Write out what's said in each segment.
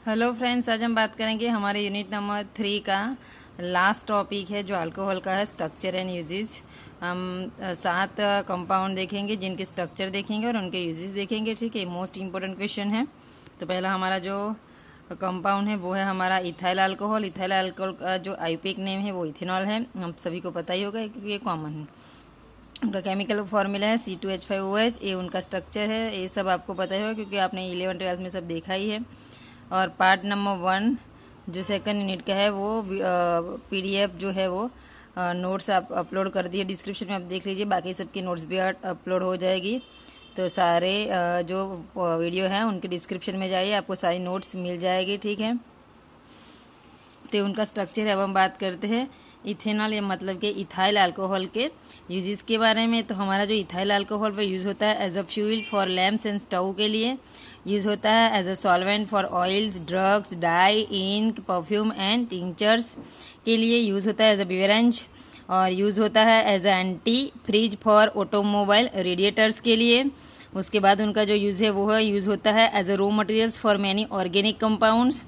Hello friends, आज हम बात करेंगे हमारे यूनिट नंबर 3 का लास्ट टॉपिक है जो अल्कोहल का है, स्ट्रक्चर एंड यूजेस। हम 7 कंपाउंड देखेंगे जिनके स्ट्रक्चर देखेंगे और उनके यूजेस देखेंगे। ठीक है, मोस्ट इंपोर्टेंट क्वेश्चन है। तो पहला हमारा जो कंपाउंड है वो है हमारा इथाइल अल्कोहल। इथाइल अल्कोहल का जो आईयूपीएक नेम है वो इथेनॉल है। हम सभी को पता ही होगा क्योंकि ये कॉमन है। उनका केमिकल फॉर्मूला है C2H5OH। ये उनका स्ट्रक्चर है, ये सब आपको पता ही होगा क्योंकि आपने 11th-12th में सब देखा ही है। और पार्ट नंबर 1 जो सेकंड यूनिट का है वो PDF जो है वो नोट्स आप अपलोड कर दिए, डिस्क्रिप्शन में आप देख लीजिए। बाकी सबकी नोट्स भी अपलोड हो जाएगी। तो सारे जो वीडियो हैं उनके डिस्क्रिप्शन में जाइए, आपको सारी नोट्स मिल जाएगी। ठीक है, तो उनका स्ट्रक्चर है। अब हम बात करते हैं इथेनॉल, ये मतलब कि इथाइल अल्कोहल के यूजेस के बारे में। तो हमारा जो इथाइल अल्कोहल वो यूज होता है as a fuel for lamps and stove के लिए, यूज होता है as a solvent for oils, drugs, dye, ink, perfume and tinctures के लिए, यूज होता है एज अ बेवरेज, और यूज होता है as a antifreeze for automobile radiators के लिए। उसके बाद उनका जो यूज है वो है यूज होता है as a raw materials for many organic compounds.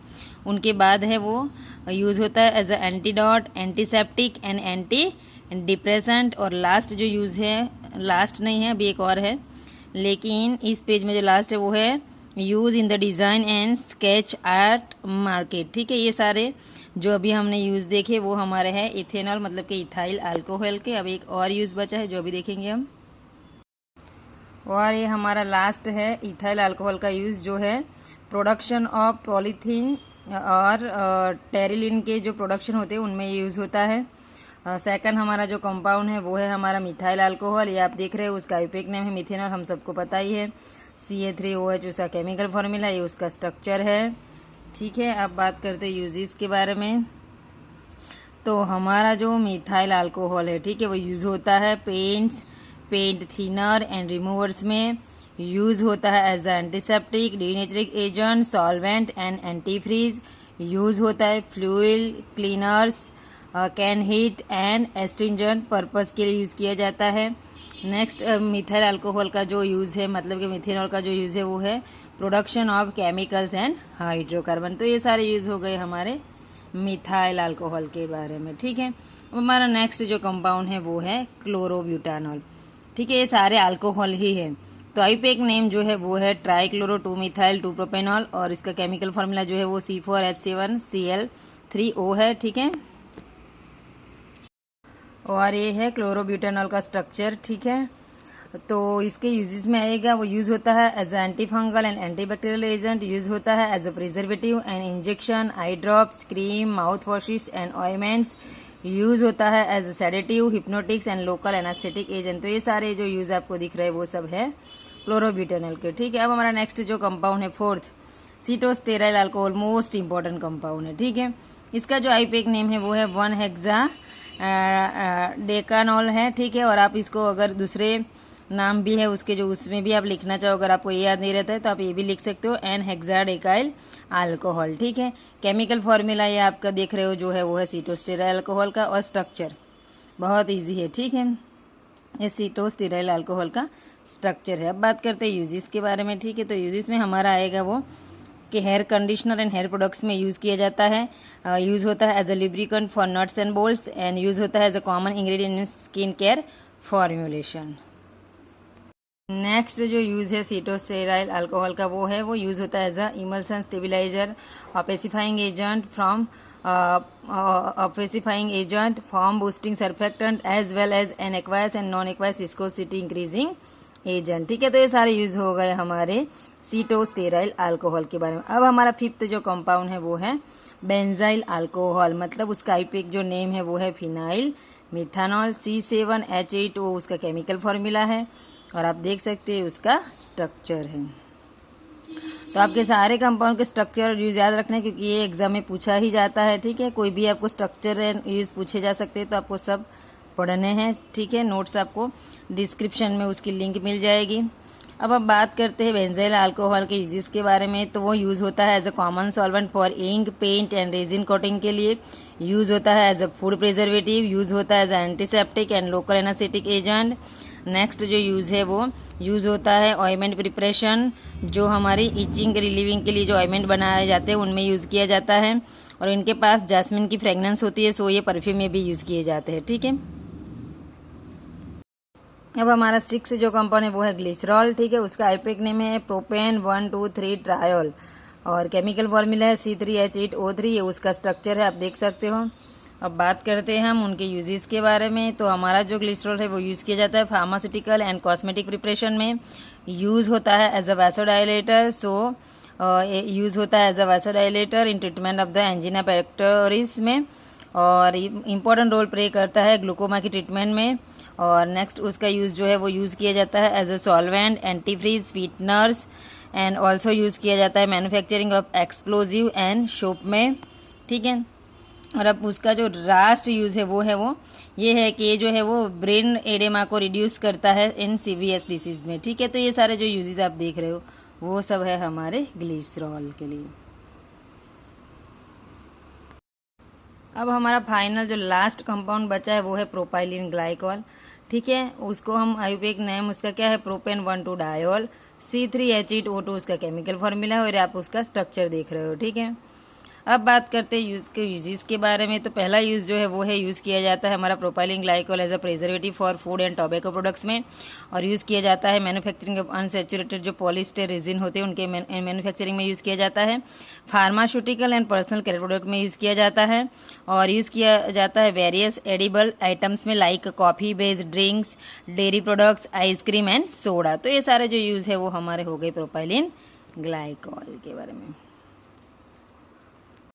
उनके बाद है वो यूज होता है as a antidote, antiseptic and antidepressant. और लास्ट जो यूज है, लास्ट नहीं है, अभी एक और है, लेकिन इस पेज में जो लास्ट है वो है use in the design and sketch art market. ठीक है, ये सारे जो अभी हमने यूज देखे वो हमारे हैं इथेनॉल मतलब कि इथाइल अल्कोहल के। अब एक और यूज बचा है जो अभी देखेंगे हम, और ये हमारा लास्ट है इथाइल अल्कोहल का यूज जो है प्रोडक्शन ऑफ पॉलीथीन और टेरिलिन के जो प्रोडक्शन होते हैं उनमें यूज होता है। सेकंड हमारा जो कंपाउंड है वो है हमारा मिथाइल अल्कोहल। ये आप देख रहे हैं, उसका आईयूपीएक नेम है मिथेनॉल, हम सबको पता ही है। CA3OH उसका केमिकल फॉर्मूला, ये उसका स्ट्रक्चर है। ठीक है, अब बात करते हैं यूजेस के बारे में। तो हमारा जो मिथाइल अल्कोहल है, ठीक है, वो यूज होता है paints, paint thinner and removers में, यूज होता है as antiseptic, denaturing agent, solvent and antifreeze, use होता है fluid cleaners, can heat and astringent purpose के लिए यूज किया जाता है। नेक्स्ट मिथाइल अल्कोहल का जो यूज है मतलब कि मिथेनॉल का जो यूज है वो है production of chemicals and hydrocarbon. तो ये सारे यूज हो गए हमारे मिथाइल अल्कोहल के बारे में। ठीक है, अब हमारा नेक्स्ट जो कंपाउंड है वो है क्लोरोब्यूटानॉल। ठीक है, ये सारे अल्कोहल ही है। तो आईयूपीएक नेम जो है वो है ट्राइक्लोरो 2 मिथाइल 2 प्रोपेनॉल, और इसका केमिकल फॉर्मूला जो है वो C4H7Cl3O है। ठीक है, और ये है क्लोरोब्यूटानॉल का स्ट्रक्चर। ठीक है, तो इसके यूजेस में आएगा वो यूज होता है as antifungal and antibacterial agent, use होता है as a preservative and injection, eye drops, cream, mouthwashes and ointments, use होता है as a sedative, hypnotics and local anaesthetic agent. तो ये सारे जो यूज आपको दिख रहे हैं वो सब है क्लोरोब्यूटानॉल के। ठीक है, अब हमारा नेक्स्ट जो कंपाउंड है fourth, cetostearyl alcohol, most important compound है। ठीक है, इसका जो आईयूपीएक नेम है वो है 1-हेक्सा डेकानॉल है। ठीक है, और आप इसको अगर दूसरे नाम भी है उसके जो उसमें भी आप लिखना चाहो, अगर आपको ये याद नहीं रहता है तो आप ये भी लिख सकते हो, N-हेक्साडेकाइल अल्कोहल। ठीक है, केमिकल फॉर्मूला ये आपका देख रहे हो जो है वो है सीटोस्टेराइल अल्कोहल का, और स्ट्रक्चर बहुत इजी है। ठीक है, ये सीटोस्टेराइल अल्कोहल का स्ट्रक्चर है। अब बात करते हैं यूजेस के बारे में। ठीक है, तो यूजेस में हमारा आएगा वो कि hair conditioner and hair products में यूज किया जाता है, यूज होता है as a lubricant for nuts and bolts, and use होता है as a common ingredient in skin care formulation. Next जो यूज है सीटोस्टेराइल अल्कोहल का वो है वो यूज होता है as a emulsion stabiliser, opacifying agent from opacifying agent, form boosting surfactant as well as an aqueous and non aqueous viscosity increasing agent. ठीक है, तो ये सारे यूज हो गए हमारे सीटोस्टेराइल अल्कोहल के बारे में। अब हमारा फिफ्थ जो कंपाउंड है वो है बेंजाइल अल्कोहल, मतलब उसका आईयूपीएक जो नेम है वो है फिनाइल मिथानॉल, C7H8O उसका केमिकल फॉर्मूला है, और आप देख सकते हैं उसका स्ट्रक्चर है। तो आपके सारे कंपाउंड के स्ट्रक्चर और यूज याद रखना है क्योंकि ये एग्जाम में पूछा ही जाता है। ठीक है, कोई भी आपको स्ट्रक्चर एंड यूज पूछे जा सकते हैं तो आपको सब पढ़ने हैं। ठीक है, नोट्स आपको डिस्क्रिप्शन में उसकी लिंक मिल जाएगी। अब आप बात करते हैं बेंजाइल अल्कोहल के यूजेस के बारे में। तो वो यूज होता है as a common solvent for ink, paint and resin coating के लिए, यूज होता है as a food preservative, use होता है as a antiseptic and local anaesthetic agent, next जो यूज़ है वो यूज़ होता है ऑइंटमेंट प्रिपरेशन, जो हमारी इचिंग रिलीविंग के लिए जो ऑइंटमेंट बनाए जाते हैं उनमें यूज़ किया जाता है, और इनके पास जैस्मिन की फ्रेगनेंस होती है, सो ये परफ्यूम में भी यूज़ किए जाते हैं। ठीक है, अब हमारा 6 जो कंपाउंड है वो है ग्लिसरॉल। ठीक है, उसका आईपीएक नेम है प्रोपेन 1,2,3 ट्रायोल और केमिकल फॉर्मूला है C3H8O3। ये उसका स्ट्रक्चर है, आप देख सकते हो। अब बात करते हैं हम उनके यूजेस के बारे में। तो हमारा जो ग्लिसरॉल है वो यूज़ किया जाता है फार्मास्यूटिकल एंड कॉस्मेटिक प्रिपरेशन में, यूज़ होता है एज अ वैसोडाइलेटर। यूज़ होता है as a vasodilator in treatment of the angina pectoris में, और इम्पोर्टेंट रोल प्ले करता है ग्लूकोमा की ट्रीटमेंट में। और नेक्स्ट उसका यूज़ जो है वो यूज़ किया जाता है as a solvent, antifreeze, sweeteners, and also use किया जाता है manufacturing of explosive and soap में। ठीक है, और अब उसका जो लास्ट यूज़ है वो ये है कि ये जो है वो ब्रेन एडेमा को रिड्यूस करता है इन सीवीएस डिसीज में। ठीक है, तो ये सारे जो यूजेस आप देख रहे हो वो सब है हमारे ग्लिसरॉल के लिए। अब हमारा फाइनल जो लास्ट कंपाउंड बचा है वो है प्रोपाइलिन ग्लाइकॉल। ठीक है, उसको हम आईयूपीएक नेम उसका क्या है प्रोपेन 1,2 डायोल, C3H8O2 उसका केमिकल फॉर्मूला है, और आप उसका स्ट्रक्चर देख रहे हो। ठीक है, अब बात करते हैं यूजेस के बारे में। तो पहला यूज जो है वो है यूज किया जाता है हमारा propylene glycol as a preservative for food and tobacco products में, और यूज किया जाता है मैन्युफैक्चरिंग ऑफ अनसैचुरेटेड जो पॉलिस्टर रेजिन होते हैं उनके मैन्युफैक्चरिंग में यूज किया जाता है, pharmaceutical and personal care product में यूज किया जाता है, और यूज किया जाता है वेरियस एडिबल आइटम्स में like coffee based drinks, dairy products, ice cream and soda. तो ये सारे जो यूज है वो हमारे हो गए प्रोपाइलिन ग्लाइकॉल के बारे में।